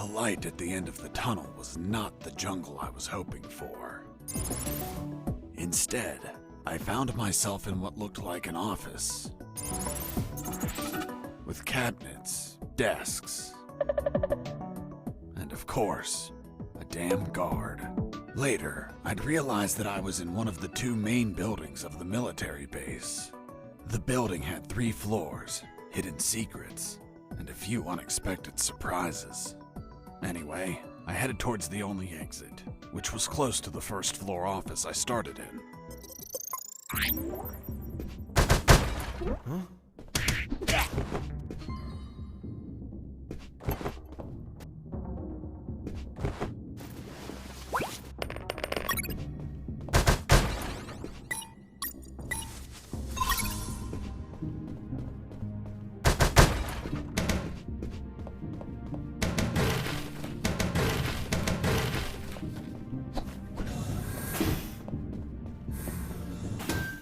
light at the end of the tunnel was not the jungle I was hoping for. Instead, I found myself in what looked like an office, with cabinets, desks, and of course, a damn guard. Later, I'd realized that I was in one of the two main buildings of the military base. The building had 3 floors, hidden secrets, and a few unexpected surprises. Anyway, I headed towards the only exit, which was close to the first floor office I started in. Huh?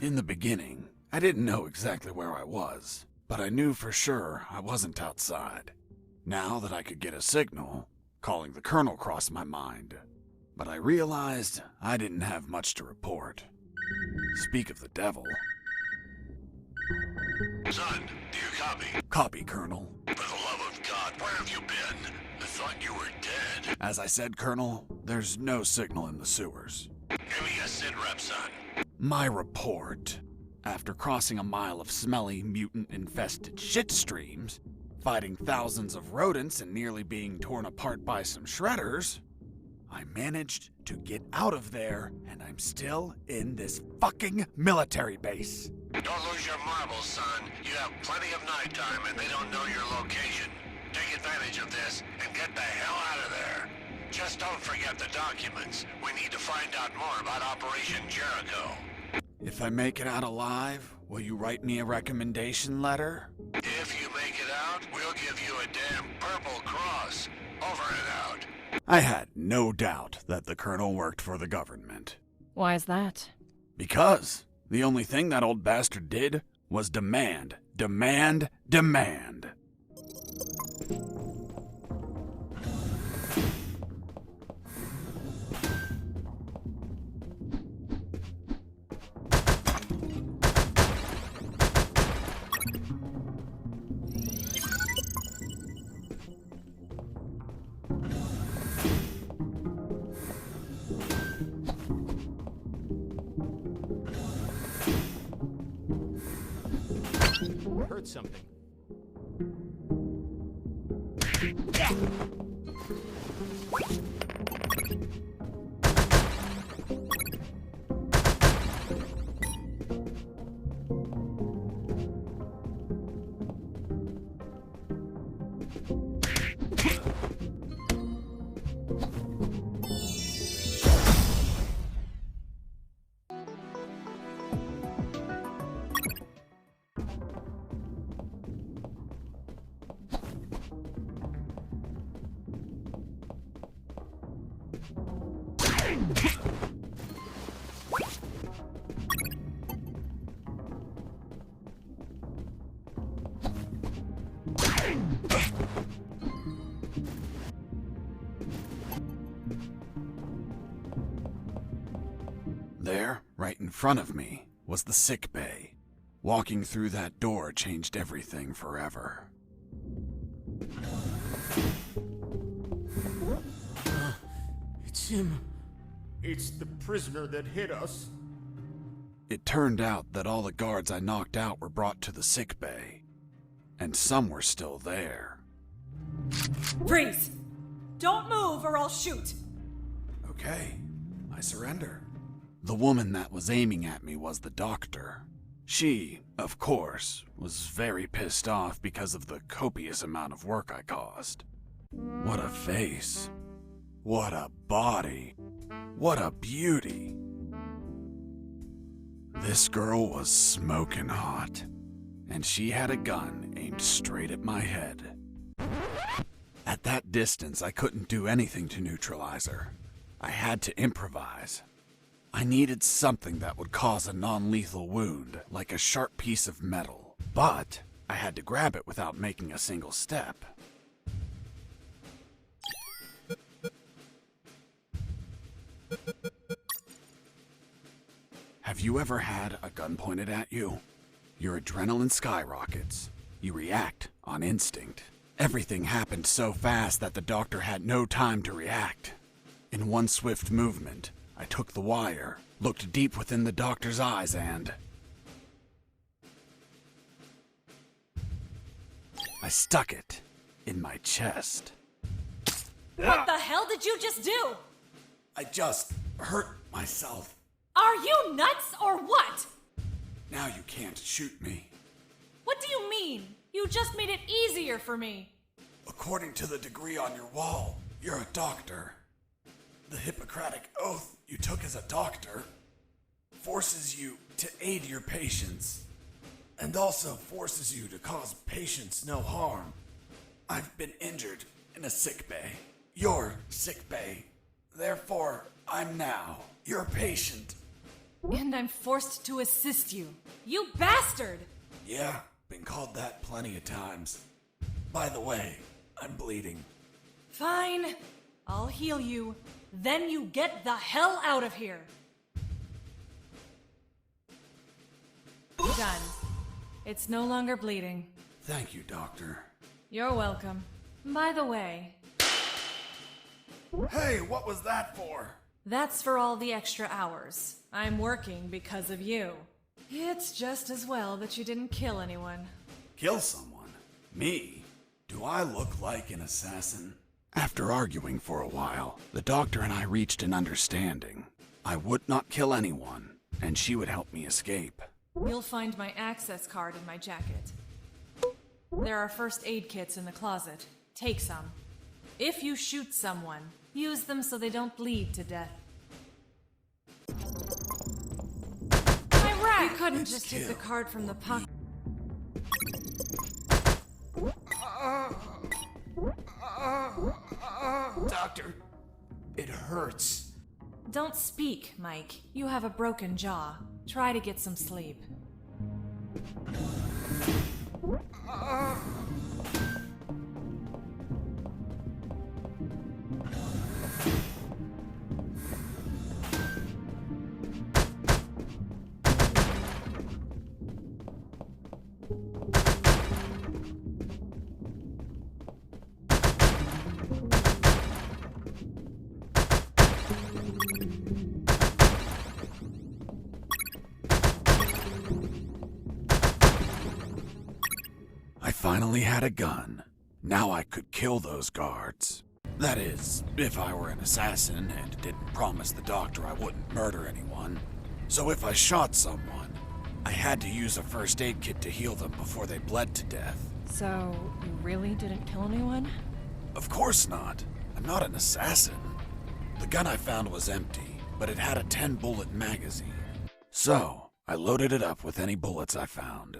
In the beginning, I didn't know exactly where I was, but I knew for sure I wasn't outside. Now that I could get a signal, calling the colonel crossed my mind, but I realized I didn't have much to report. Speak of the devil. Son, do you copy? Copy, Colonel. For the love of God, where have you been? I thought you were dead. As I said, Colonel, there's no signal in the sewers. Give me a sit rep, son. My report. After crossing a mile of smelly, mutant-infested shit streams, fighting thousands of rodents and nearly being torn apart by some shredders, I managed to get out of there, and I'm still in this fucking military base. Don't lose your marbles, son. You have plenty of night time and they don't know your location. Take advantage of this and get the hell out of there. Just don't forget the documents. We need to find out more about Operation Jericho. If I make it out alive, will you write me a recommendation letter? If you make it out, we'll give you a damn purple cross. Over and out. I had no doubt that the colonel worked for the government. Why is that? Because the only thing that old bastard did was demand, demand, demand. Heard something. There, right in front of me, was the sick bay. Walking through that door changed everything forever. It's him. It's the prisoner that hit us. It turned out that all the guards I knocked out were brought to the sick bay, and some were still there. Freeze! Don't move or I'll shoot! Okay, I surrender. The woman that was aiming at me was the doctor. She, of course, was very pissed off because of the copious amount of work I caused. What a face. What a body. What a beauty. This girl was smoking hot, and she had a gun aimed straight at my head. At that distance, I couldn't do anything to neutralize her. I had to improvise. I needed something that would cause a non-lethal wound, like a sharp piece of metal. But I had to grab it without making a single step. Have you ever had a gun pointed at you? Your adrenaline skyrockets. You react on instinct. Everything happened so fast that the doctor had no time to react. In one swift movement, I took the wire, looked deep within the doctor's eyes, and I stuck it in my chest. What the hell did you just do? I just hurt myself. Are you nuts or what? Now you can't shoot me. What do you mean? You just made it easier for me. According to the degree on your wall, you're a doctor. The Hippocratic oath you took as a doctor forces you to aid your patients, and also forces you to cause patients no harm. I've been injured in a sick bay. Your sick bay. Therefore, I'm now your patient. And I'm forced to assist you. You bastard! Yeah, been called that plenty of times. By the way, I'm bleeding. Fine. I'll heal you. Then you get the hell out of here. Done. It's no longer bleeding. Thank you, Doctor. You're welcome. By the way, Hey, what was that for? that's for all the extra hours. I'm working because of you. It's just as well that you didn't kill anyone. Kill someone? Me? Do I look like an assassin? After arguing for a while, the doctor and I reached an understanding. I would not kill anyone, and she would help me escape. You'll find my access card in my jacket. There are first aid kits in the closet. Take some. If you shoot someone, use them so they don't bleed to death. You couldn't Let's just take the kill. card from the pocket. Doctor, it hurts. Don't speak, Mike. You have a broken jaw. Try to get some sleep. I finally had a gun. Now I could kill those guards. That is, if I were an assassin and didn't promise the doctor I wouldn't murder anyone. So if I shot someone, I had to use a first aid kit to heal them before they bled to death. So, you really didn't kill anyone? Of course not. I'm not an assassin. The gun I found was empty, but it had a 10-bullet magazine. So, I loaded it up with any bullets I found.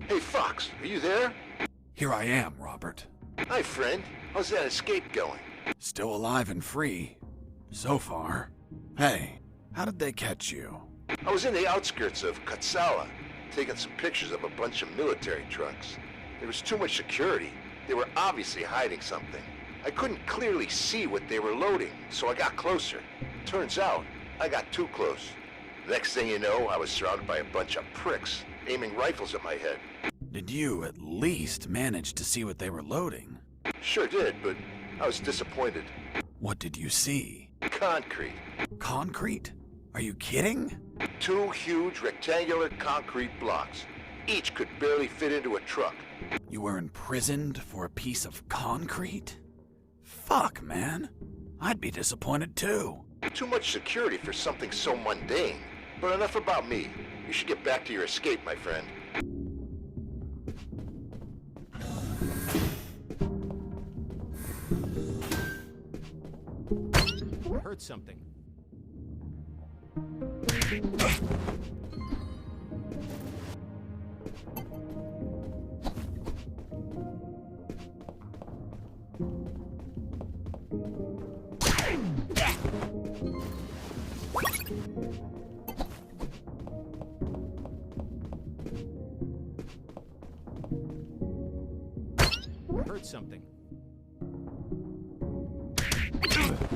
Hey, Fox, are you there? Here I am, Robert. Hi, friend. How's that escape going? Still alive and free. So far. Hey, how did they catch you? I was in the outskirts of Katsala, taking some pictures of a bunch of military trucks. There was too much security. They were obviously hiding something. I couldn't clearly see what they were loading, so I got closer. Turns out, I got too close. Next thing you know, I was surrounded by a bunch of pricks, aiming rifles at my head. Did you at least manage to see what they were loading? Sure did, but I was disappointed. What did you see? Concrete. Concrete? Are you kidding? 2 huge rectangular concrete blocks. Each could barely fit into a truck. You were imprisoned for a piece of concrete? Fuck, man. I'd be disappointed too. Too much security for something so mundane. But enough about me. You should get back to your escape, my friend. I heard something. I heard heard something.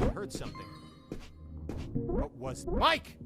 I heard something. What was... Mike!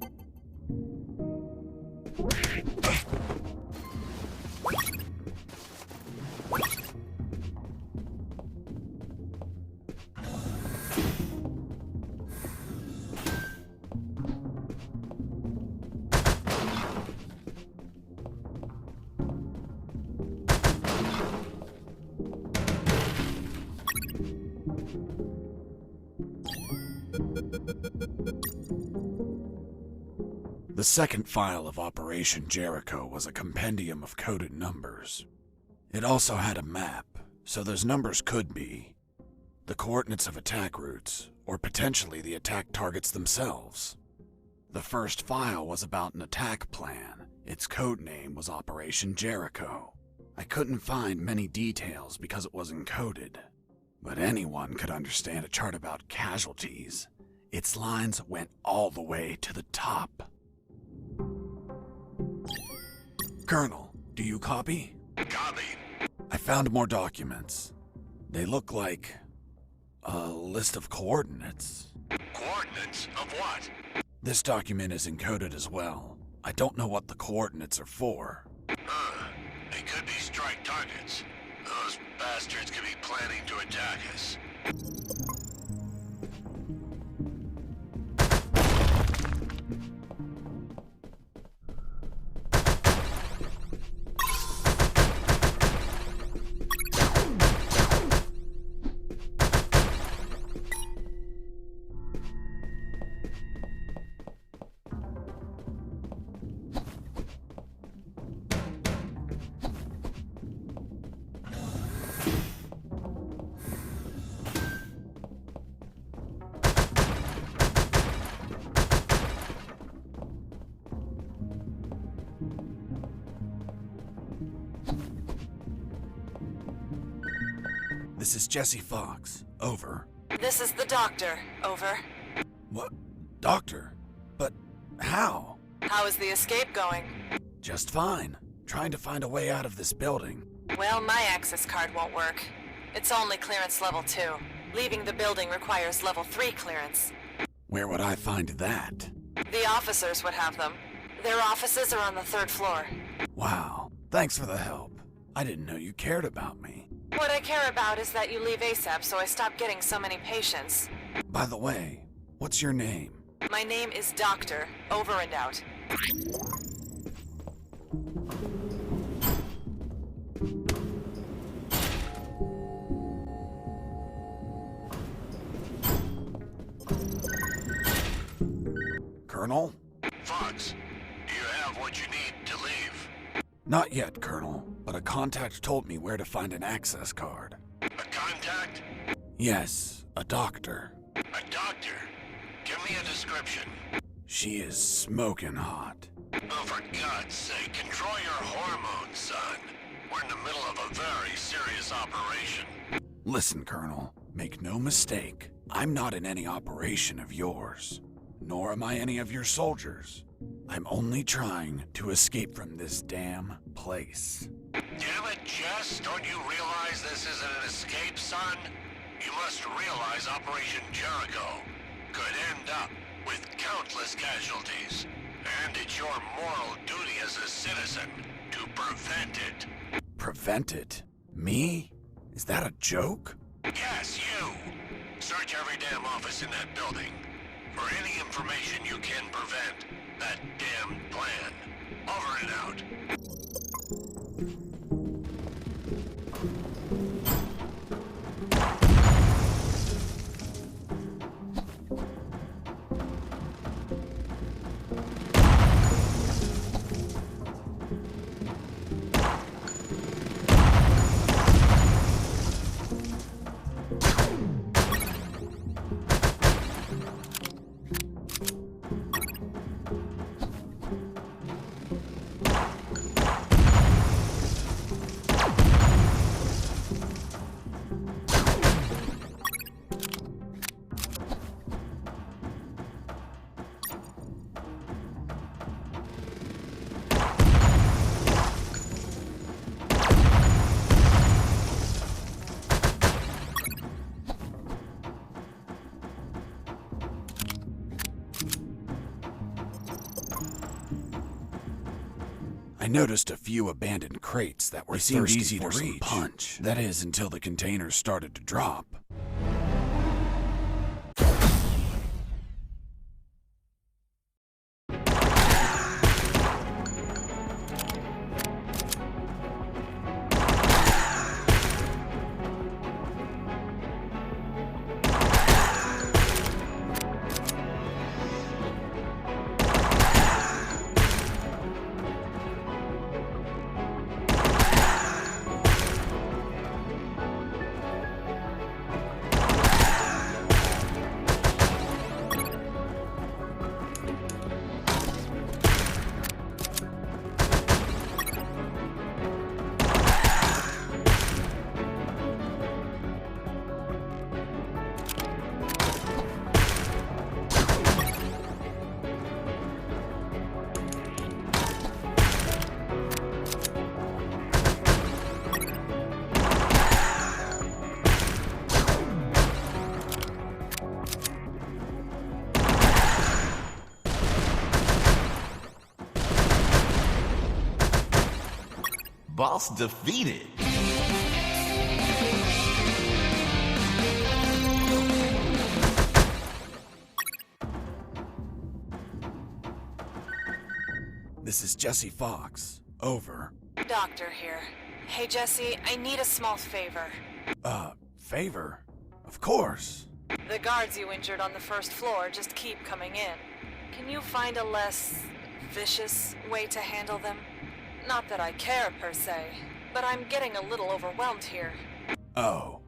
The second file of Operation Jericho was a compendium of coded numbers. It also had a map, so those numbers could be the coordinates of attack routes, or potentially the attack targets themselves. The first file was about an attack plan. Its code name was Operation Jericho. I couldn't find many details because it was encoded, but anyone could understand a chart about casualties. Its lines went all the way to the top. Colonel, do you copy? Copy. I found more documents. They look like a list of coordinates. Coordinates of what? This document is encoded as well. I don't know what the coordinates are for. They could be strike targets. Those bastards could be planning to attack us. This is Jesse Fox. Over. This is the doctor. Over. What? Doctor? But how? How is the escape going? Just fine. Trying to find a way out of this building. Well, my access card won't work. It's only clearance level 2. Leaving the building requires level 3 clearance. Where would I find that? The officers would have them. Their offices are on the 3rd floor. Wow. Thanks for the help. I didn't know you cared about me. What I care about is that you leave ASAP so I stop getting so many patients. By the way, what's your name? My name is Doctor. Over and out. Colonel? Fox, do you have what you need to leave? Not yet, Colonel, but a contact told me where to find an access card. A contact? Yes, a doctor. A doctor? Give me a description. She is smoking hot. Oh, for God's sake, control your hormones, son. We're in the middle of a very serious operation. Listen, Colonel, make no mistake. I'm not in any operation of yours, nor am I any of your soldiers. I'm only trying to escape from this damn place. Damn it, Jess, don't you realize this isn't an escape, son? You must realize Operation Jericho could end up with countless casualties. And it's your moral duty as a citizen to prevent it. Prevent it? Me? Is that a joke? Yes, you! Search every damn office in that building for any information you can prevent that damn plan. Over and out. I noticed a few abandoned crates that were seemed thirsty easy to for some reach. punch. That is, until the containers started to drop. Boss defeated. This is Jesse Fox. Over. Doctor here. Hey, Jesse, I need a small favor. Favor? Of course. The guards you injured on the first floor just keep coming in. Can you find a less vicious way to handle them? Not that I care, per se, but I'm getting a little overwhelmed here. Oh.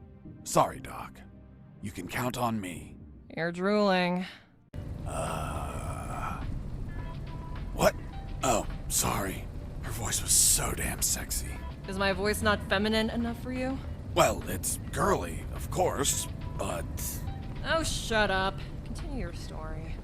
Sorry, Doc. You can count on me. You're drooling. What? Oh, sorry. Her voice was so damn sexy. Is my voice not feminine enough for you? Well, it's girly, of course, but... Oh, shut up. Continue your story.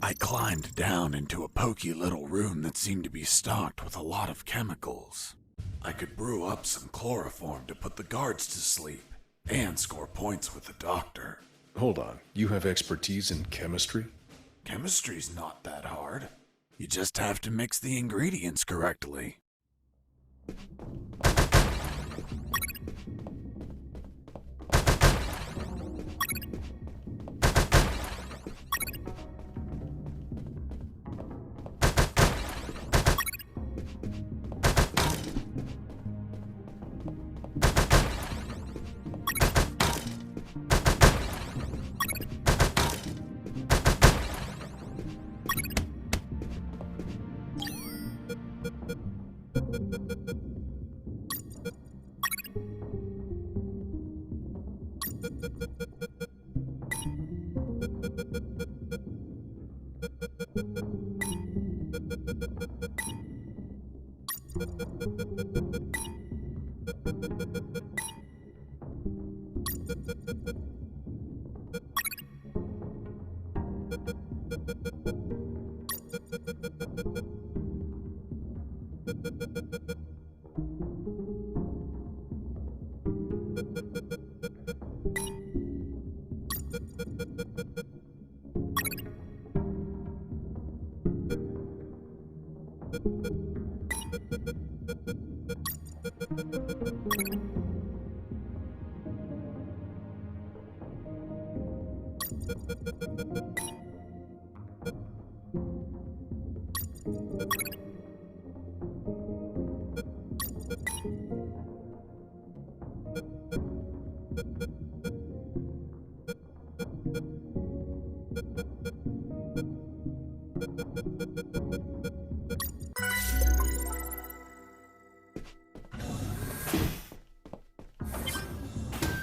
I climbed down into a poky little room that seemed to be stocked with a lot of chemicals. I could brew up some chloroform to put the guards to sleep and score points with the doctor. Hold on, you have expertise in chemistry? Chemistry's not that hard. You just have to mix the ingredients correctly.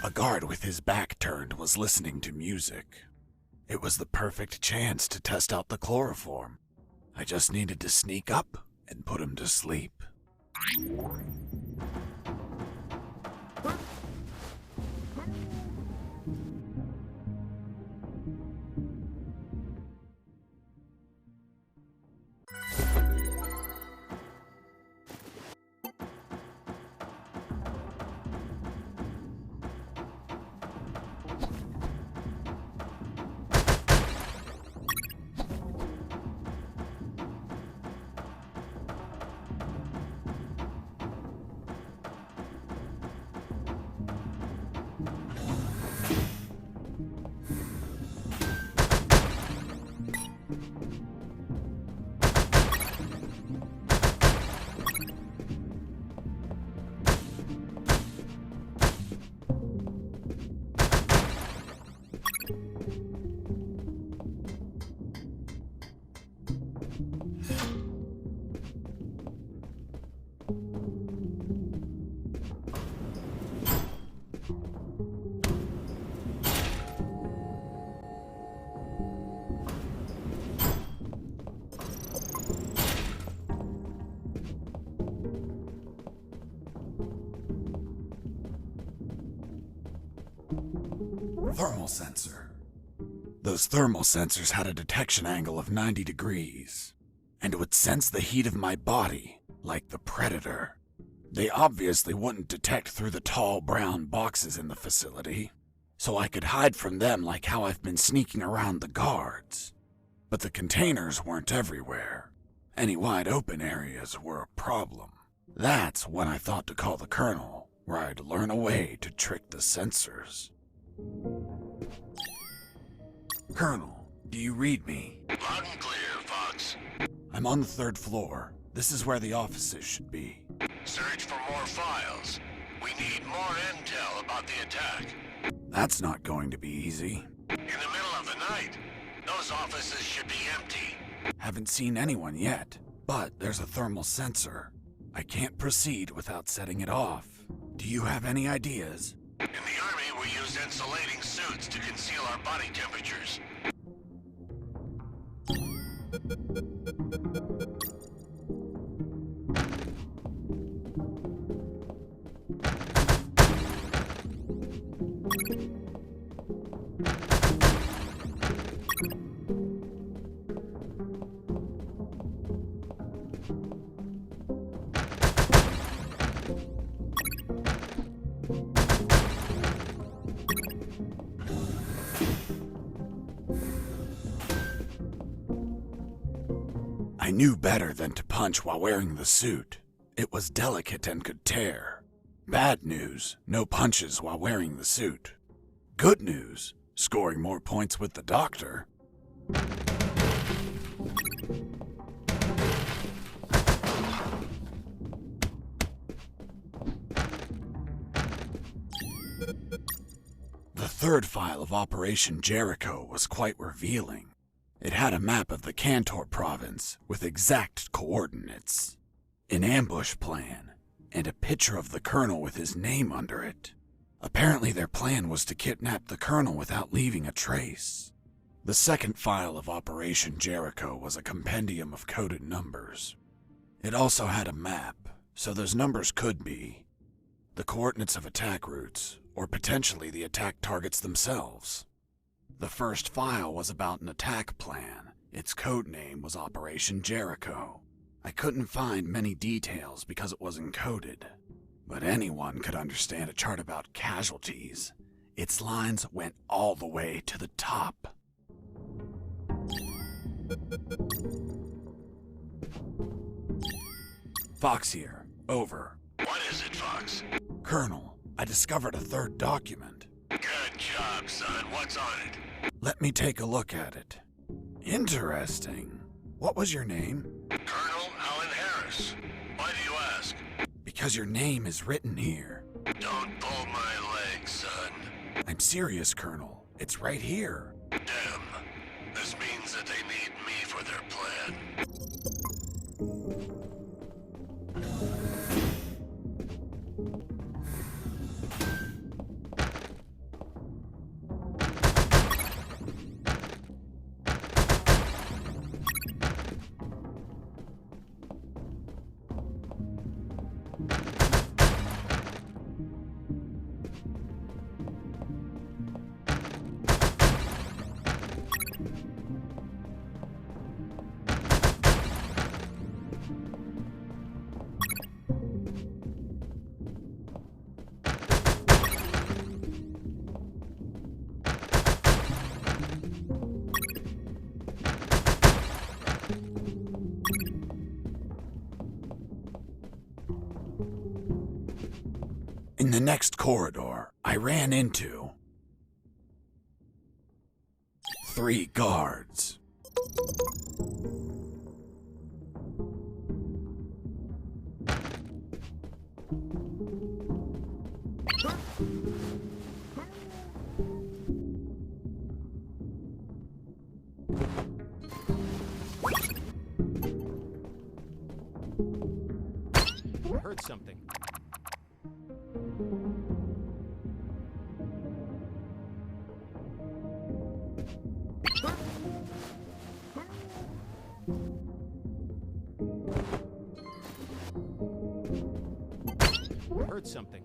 A guard with his back turned was listening to music. It was the perfect chance to test out the chloroform. I just needed to sneak up and put him to sleep. Thermal sensor. Those thermal sensors had a detection angle of 90 degrees, and would sense the heat of my body, like the Predator. They obviously wouldn't detect through the tall brown boxes in the facility, so I could hide from them like how I've been sneaking around the guards. But the containers weren't everywhere. Any wide open areas were a problem. That's when I thought to call the Colonel, where I'd learn a way to trick the sensors. Colonel, do you read me? Loud and clear, Fox. I'm on the 3rd floor. This is where the offices should be. Search for more files. We need more intel about the attack. That's not going to be easy. In the middle of the night, those offices should be empty. Haven't seen anyone yet, but there's a thermal sensor. I can't proceed without setting it off. Do you have any ideas? In the Army, we use insulating suits to conceal our body temperatures. I knew better than to punch while wearing the suit. It was delicate and could tear. Bad news, no punches while wearing the suit. Good news, scoring more points with the doctor. The 3rd file of Operation Jericho was quite revealing. It had a map of the Cantor province with exact coordinates, an ambush plan, and a picture of the Colonel with his name under it. Apparently their plan was to kidnap the Colonel without leaving a trace. The 2nd file of Operation Jericho was a compendium of coded numbers. It also had a map, so those numbers could be the coordinates of attack routes, or potentially the attack targets themselves. The 1st file was about an attack plan. Its code name was Operation Jericho. I couldn't find many details because it was encoded, but anyone could understand a chart about casualties. Its lines went all the way to the top. Fox here. Over. What is it, Fox? Colonel, I discovered a 3rd document. Good job, son. What's on it? Let me take a look at it. Interesting. What was your name? Colonel Alan Harris. Why do you ask? Because your name is written here. Don't pull my leg, son. I'm serious, Colonel. It's right here. Damn. This means that they need me for their plan. In the next corridor, I ran into 3 guards. I heard something. I heard something.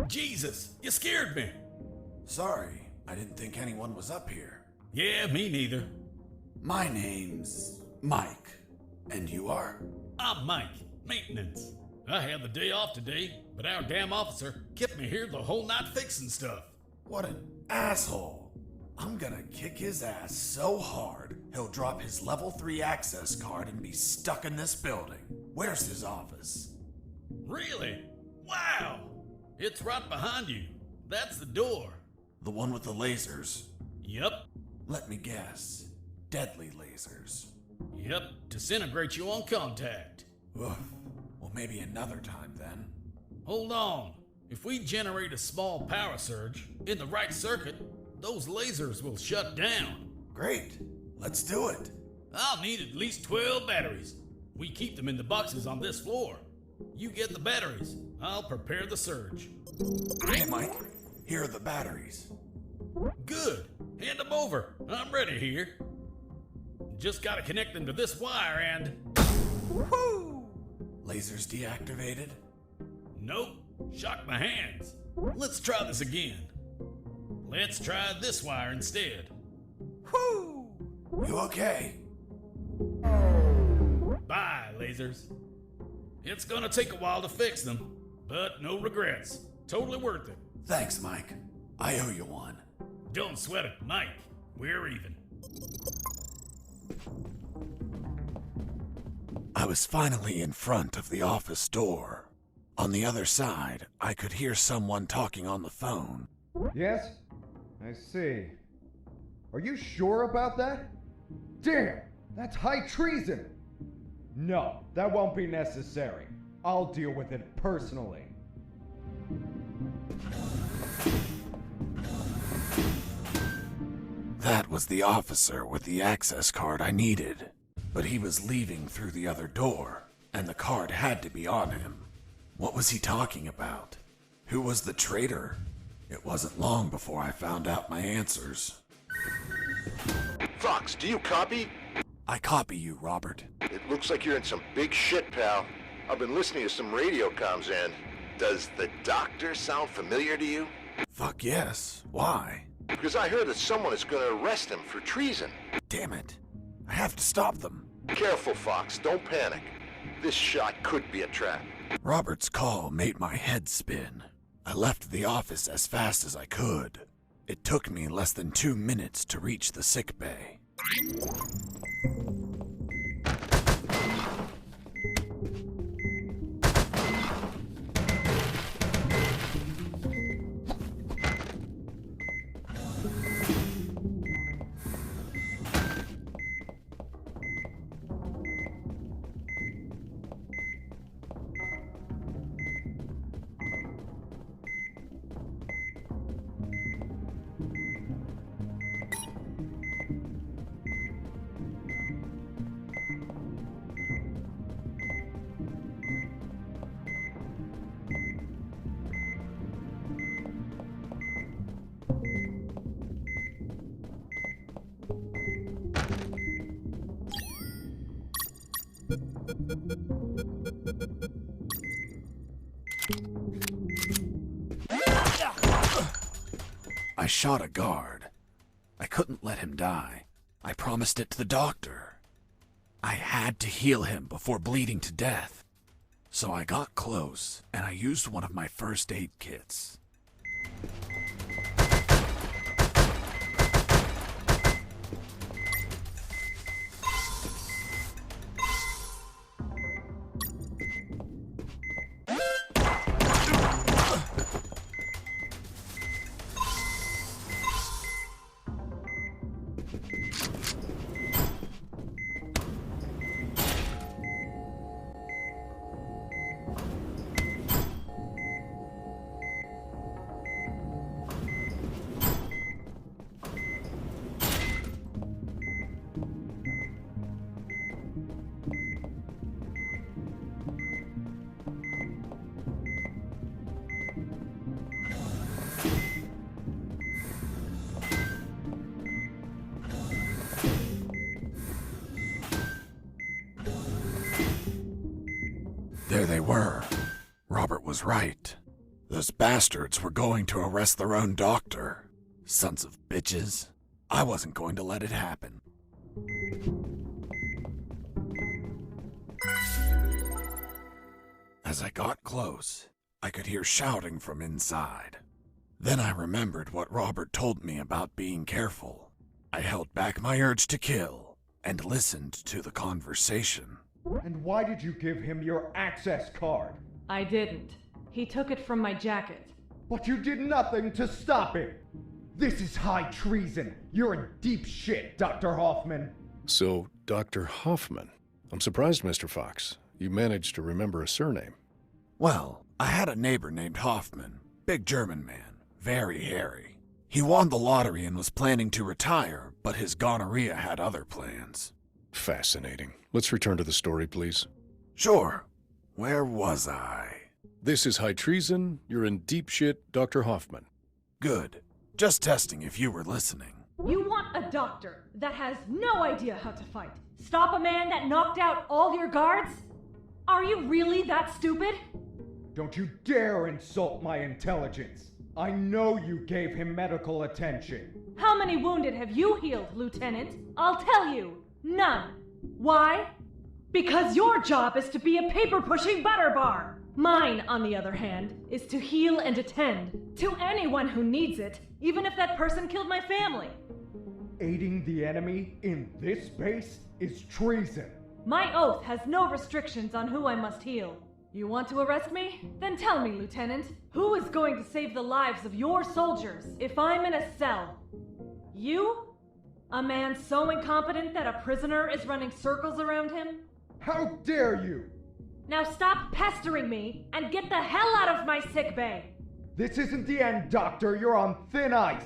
Jesus, you scared me. Sorry, I didn't think anyone was up here. Yeah, me neither. My name's Mike. And you are? I'm Mike, maintenance. I had the day off today, but our damn officer kept me here the whole night fixing stuff. What an asshole. I'm gonna kick his ass so hard, he'll drop his level 3 access card and be stuck in this building. Where's his office? Really? Wow! It's right behind you. That's the door. The one with the lasers? Yep. Let me guess. Deadly lasers. Yep, disintegrate you on contact. Oof. Well, maybe another time then. Hold on. If we generate a small power surge in the right circuit, those lasers will shut down. Great. Let's do it. I'll need at least 12 batteries. We keep them in the boxes on this floor. You get the batteries. I'll prepare the surge. Hey, Mike. Here are the batteries. Good. Hand them over. I'm ready here. Just gotta connect them to this wire and... Woohoo! Lasers deactivated? Nope. Shocked my hands. Let's try this again. Let's try this wire instead. Whoo! You okay? Bye, lasers. It's gonna take a while to fix them, but no regrets. Totally worth it. Thanks, Mike. I owe you one. Don't sweat it, Mike. We're even. I was finally in front of the office door. On the other side, I could hear someone talking on the phone. Yes? I see. Are you sure about that? Damn! That's high treason! No, that won't be necessary. I'll deal with it personally. That was the officer with the access card I needed. But he was leaving through the other door, and the card had to be on him. What was he talking about? Who was the traitor? It wasn't long before I found out my answers. Fox, do you copy? I copy you, Robert. It looks like you're in some big shit, pal. I've been listening to some radio comms and... Does the doctor sound familiar to you? Fuck yes. Why? Because I heard that someone is going to arrest him for treason. Damn it. I have to stop them. Careful, Fox. Don't panic. This shot could be a trap. Robert's call made my head spin. I left the office as fast as I could. It took me less than 2 minutes to reach the sick bay. I shot a guard. I couldn't let him die. I promised it to the doctor. I had to heal him before bleeding to death. So I got close, and I used one of my first aid kits. There they were. Robert was right. Those bastards were going to arrest their own doctor. Sons of bitches. I wasn't going to let it happen. As I got close, I could hear shouting from inside. Then I remembered what Robert told me about being careful. I held back my urge to kill and listened to the conversation. And why did you give him your access card? I didn't. He took it from my jacket. But you did nothing to stop him! This is high treason! You're in deep shit, Dr. Hoffman! So, Dr. Hoffman. I'm surprised, Mr. Fox. You managed to remember a surname. Well, I had a neighbor named Hoffman. Big German man. Very hairy. He won the lottery and was planning to retire, but his gonorrhea had other plans. Fascinating. Let's return to the story, please. Sure. Where was I? This is high treason. You're in deep shit, Dr. Hoffman. Good. Just testing if you were listening. You want a doctor that has no idea how to fight? Stop a man that knocked out all your guards? Are you really that stupid? Don't you dare insult my intelligence! I know you gave him medical attention. How many wounded have you healed, Lieutenant? I'll tell you. None. Why? Because your job is to be a paper-pushing butterbar. Mine, on the other hand, is to heal and attend to anyone who needs it, even if that person killed my family. Aiding the enemy in this base is treason. My oath has no restrictions on who I must heal. You want to arrest me? Then tell me, Lieutenant, who is going to save the lives of your soldiers if I'm in a cell? You? A man so incompetent that a prisoner is running circles around him? How dare you! Now stop pestering me and get the hell out of my sickbay! This isn't the end, Doctor. You're on thin ice.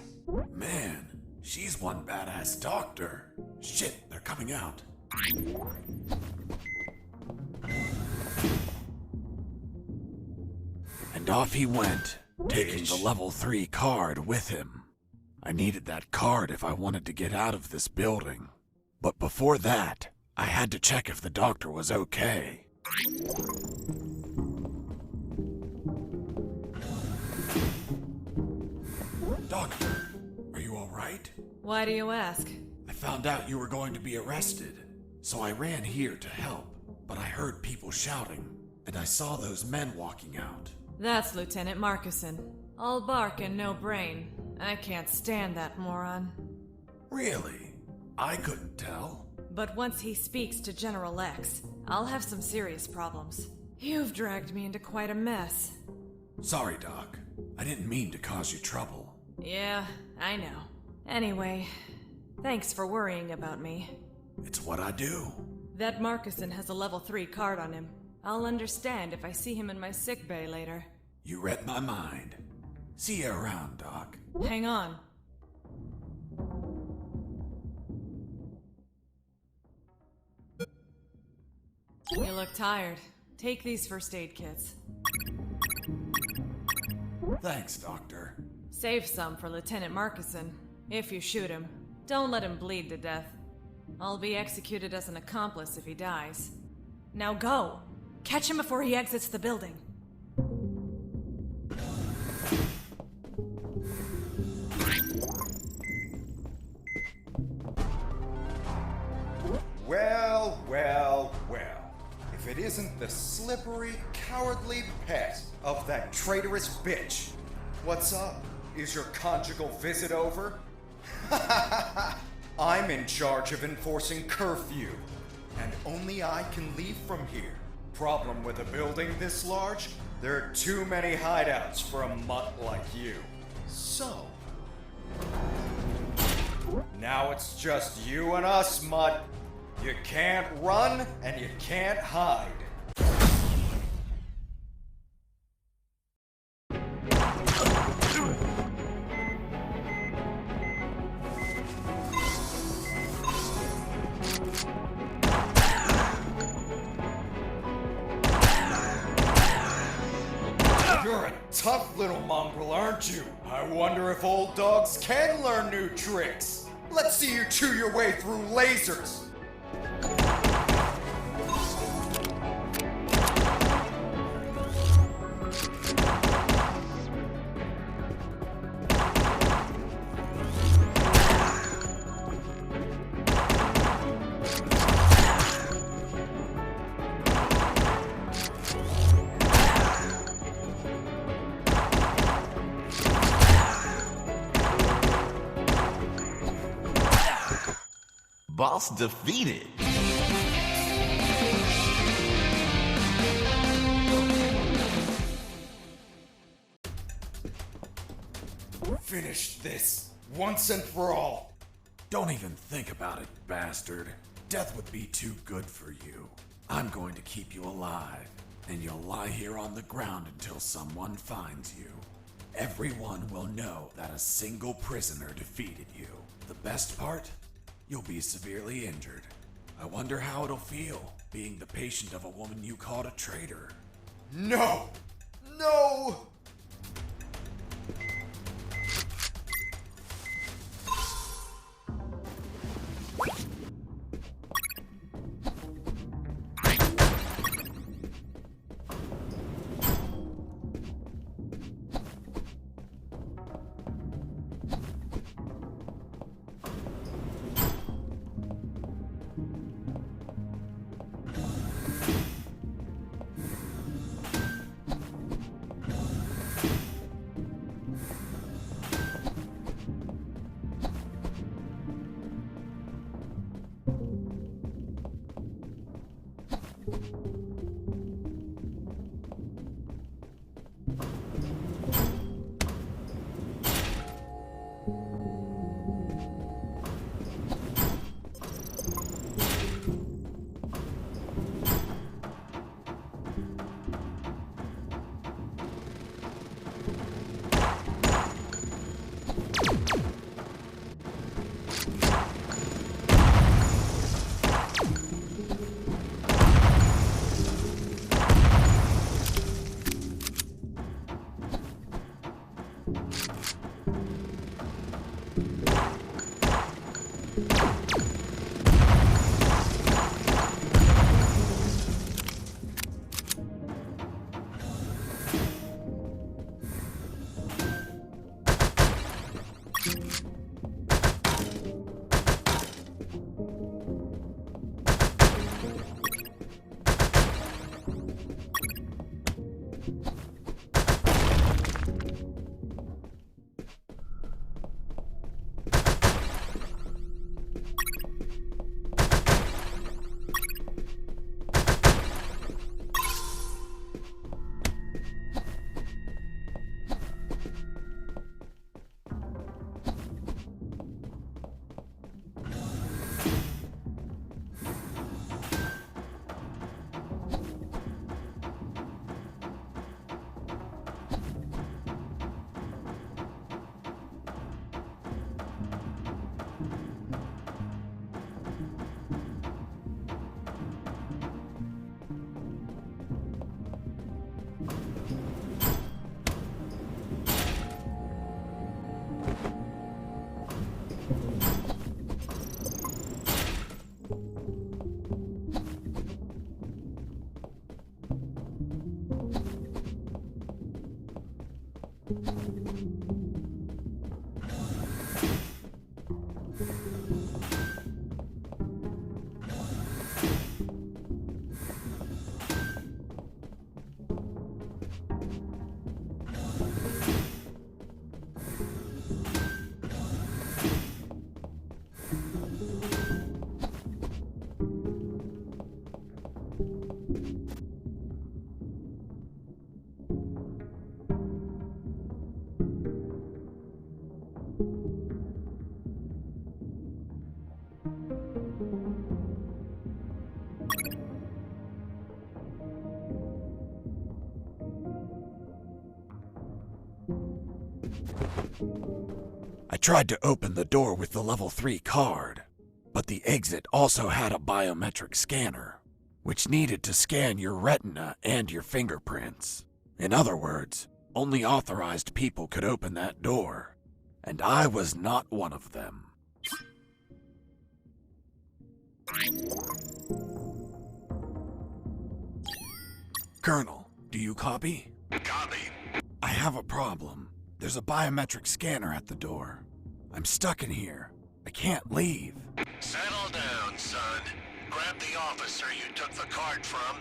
Man, she's one badass doctor. Shit, they're coming out. And off he went, taking the level 3 card with him. I needed that card if I wanted to get out of this building. But before that, I had to check if the doctor was okay. Why do you ask? I found out you were going to be arrested, so I ran here to help. But I heard people shouting, and I saw those men walking out. That's Lieutenant Marcuson. All bark and no brain. I can't stand that moron. Really? I couldn't tell. But once he speaks to General X, I'll have some serious problems. You've dragged me into quite a mess. Sorry, Doc. I didn't mean to cause you trouble. Yeah, I know. Anyway, thanks for worrying about me. It's what I do. That Marcuson has a level 3 card on him. I'll understand if I see him in my sickbay later. You read my mind. See you around, Doc. Hang on. You look tired. Take these first aid kits. Thanks, Doctor. Save some for Lieutenant Marcuson. If you shoot him, don't let him bleed to death. I'll be executed as an accomplice if he dies. Now go! Catch him before he exits the building. Well, well, well. If it isn't the slippery, cowardly pet of that traitorous bitch. What's up? Is your conjugal visit over? I'm in charge of enforcing curfew, and only I can leave from here. Problem with a building this large? There are too many hideouts for a mutt like you. So, now it's just you and us, mutt. You can't run, and you can't hide. You're a tough little mongrel, aren't you? I wonder if old dogs can learn new tricks. Let's see you chew your way through lasers. Boss defeated. Finish this once and for all. Don't even think about it, bastard. Death would be too good for you. I'm going to keep you alive, and you'll lie here on the ground until someone finds you. Everyone will know that a single prisoner defeated you. The best part? You'll be severely injured. I wonder how it'll feel, being the patient of a woman you called a traitor. No! No! I tried to open the door with the level 3 card, but the exit also had a biometric scanner, which needed to scan your retina and your fingerprints. In other words, only authorized people could open that door, and I was not one of them. Colonel, do you copy? Copy. I have a problem. There's a biometric scanner at the door. I'm stuck in here. I can't leave. Settle down, son. Grab the officer you took the card from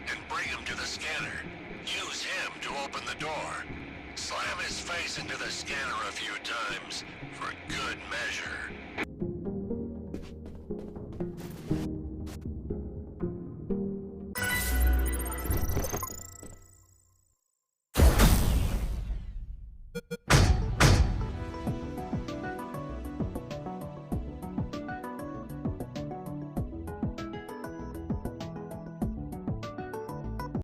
and bring him to the scanner. Use him to open the door. Slam his face into the scanner a few times for good measure.